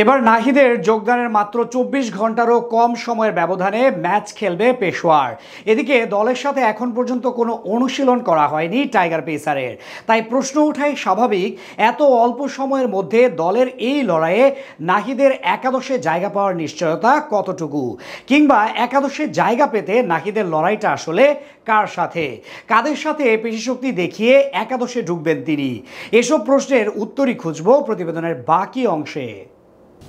এবার নাহিদের যোগদানের মাত্র ২৪ ঘন্টারও কম সময়ের ব্যবধানে ম্যাচ খেলবে পেশোয়ার। এদিকে দলের সাথে এখন পর্যন্ত কোনো অনুশীলন করা হয়নি টাইগার পেসারের। তাই প্রশ্ন ওঠাই স্বাভাবিক, এত অল্প সময়ের মধ্যে দলের এই লড়াইয়ে নাহিদের একাদশে জায়গা পাওয়ার নিশ্চয়তা কতটুকু, কিংবা একাদশে জায়গা পেতে নাহিদের লড়াইটা আসলে কার সাথে, কাদের সাথে পেশিশক্তি দেখিয়ে একাদশে ঢুকবেন তিনি। এসব প্রশ্নের উত্তরই খুঁজব প্রতিবেদনের বাকি অংশে।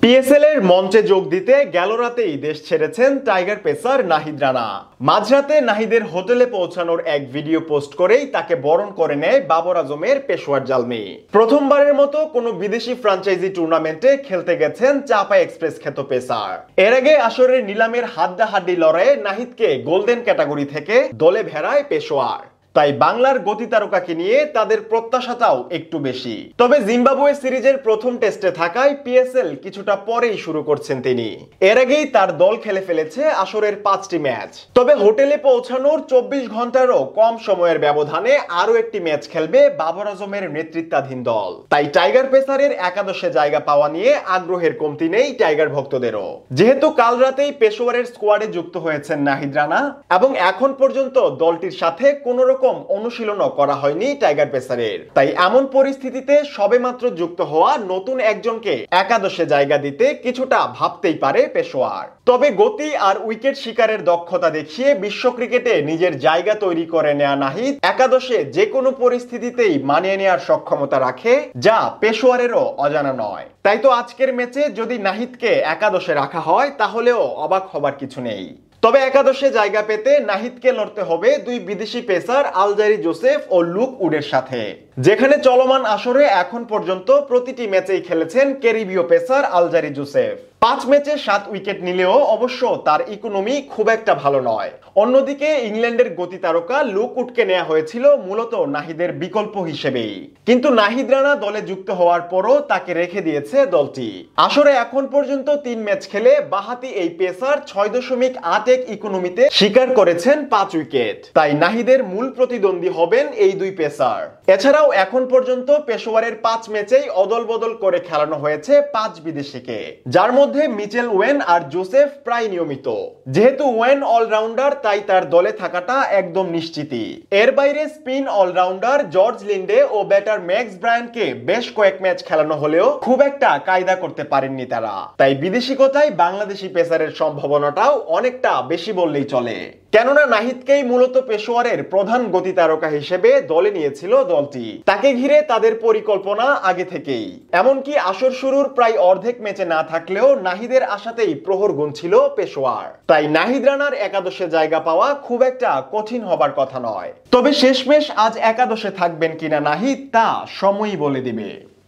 পিএসএল এর মঞ্চে যোগ দিতে গেল রাতেই দেশ ছেড়েছেন টাইগার পেসার নাহিদ রানা। মাঝরাতে নাহিদের হোটেলে পৌঁছানোর এক ভিডিও পোস্ট করেই তাকে বরণ করে নেয় বাবর আজমের পেশোয়ার জালমি। প্রথমবারের মতো কোনো বিদেশি ফ্র্যাঞ্চাইজি টুর্নামেন্টে খেলতে গেছেন চাপা এক্সপ্রেস খ্যাত পেসার। এর আগে আসরের নিলামের হাড্ডাহাড্ডি লড়াইয়ে নাহিদকে গোল্ডেন ক্যাটাগরি থেকে দলে ভেড়ায় পেশোয়ার। তাই বাংলার গতি তারকাকে নিয়ে তাদের প্রত্যাশাটাও একটু বেশি। তবে জিম্বাবুয়ে সিরিজের প্রথম টেস্টে থাকায় পিএসএল কিছুটা পরেই শুরু করছেন তিনি। এর আগেই তার দল খেলে ফেলেছে আসরের 5টি ম্যাচ। তবে হোটেলে পৌঁছানোর 24 ঘন্টারও কম সময়ের ব্যবধানে আরো একটি ম্যাচ খেলবে বাবর আজমের নেতৃত্বাধীন দল। তাই টাইগার পেসারের একাদশে জায়গা পাওয়া নিয়ে আগ্রহের কমতি নেই টাইগার ভক্তদেরও। যেহেতু কাল রাতেই পেশোয়ারের স্কোয়াডে যুক্ত হয়েছেন নাহিদ রানা এবং এখন পর্যন্ত দলটির সাথে কোনো অনুশীলনও করা হয়নি টাইগার পেসারের, তাই এমন পরিস্থিতিতে সবেমাত্র যুক্ত হওয়া নতুন একজনকে একাদশে জায়গা দিতে কিছুটা ভাবতেই পারে পেশোয়ার। তবে গতি আর উইকেট শিকারের দক্ষতা দেখিয়ে বিশ্ব ক্রিকেটে নিজের জায়গা তৈরি করে নেয়া নাহিদ একাদশে যে কোনো পরিস্থিতিতেই মানিয়ে নেওয়ার সক্ষমতা রাখে, যা পেশোয়ারেরও অজানা নয়। তাই তো আজকের ম্যাচে যদি নাহিদকে একাদশে রাখা হয় তাহলেও অবাক হবার কিছু নেই। তবে একাদশে জায়গা পেতে নাহিদকে লড়তে হবে দুই বিদেশি পেসার আলজারি জোসেফ ও লুক উডের সাথে, যেখানে চলমান আসরে এখন পর্যন্ত প্রতিটি ম্যাচেই খেলেছেন ক্যারিবীয় পেসার আলজারি জোসেফ। 5 ম্যাচে 7 উইকেট নিলেও অবশ্য তার ইকোনমি খুব একটা ভালো নয়। অন্যদিকে ইংল্যান্ডের গতি তারকা লুক উডকে নেওয়া হয়েছিল মূলত নাহিদের বিকল্প হিসেবেই, কিন্তু নাহিদ রানা দলে যুক্ত হওয়ার পরও তাকে রেখে দিয়েছে দলটি। আসরে এখন পর্যন্ত 3 ম্যাচ খেলে বাহাতি এই পেসার 6.81 ইকোনমিতে শিকার করেছেন 5 উইকেট। তাই নাহিদের মূল প্রতিদ্বন্দ্বী হবেন এই দুই পেসার। এছাড়াও এখন পর্যন্ত পেশোয়ারের 5 ম্যাচেই অদল বদল করে খেলানো হয়েছে 5 বিদেশিকে, যার মধ্যে মিচেল ওয়েন আর জোসেফ প্রায় নিয়মিত। যেহেতু ওয়েন অলরাউন্ডার তাই তার দলে থাকাটা একদম নিশ্চিতই। এর বাইরে স্পিন অলরাউন্ডার জর্জ লিন্ডে ও ব্যাটার ম্যাক্স ব্রায়ানকে বেশ কয়েক ম্যাচ খেলানো হলেও খুব একটা কায়দা করতে পারেননি তারা। তাই বিদেশিকতায় বাংলাদেশি পেসারের সম্ভাবনাটাও অনেকটা বেশি বললেই চলে, কেননা নাহিদকেই মূলত পেশোয়ারের প্রধান গতি তারকা হিসেবে দলে নিয়েছিল দলটি। তাকে ঘিরে তাদের পরিকল্পনা আগে থেকেই, এমনকি আসর শুরুর প্রায় অর্ধেক ম্যাচে না থাকলেও নাহিদের আশাতেই প্রহর গুনছিল পেশোয়ার। তাই নাহিদ রানার একাদশে জায়গা পাওয়া খুব একটা কঠিন হবার কথা নয়। তবে শেষমেশ আজ একাদশে থাকবেন কিনা নাহিদ তা সময়ই বলে দিবে।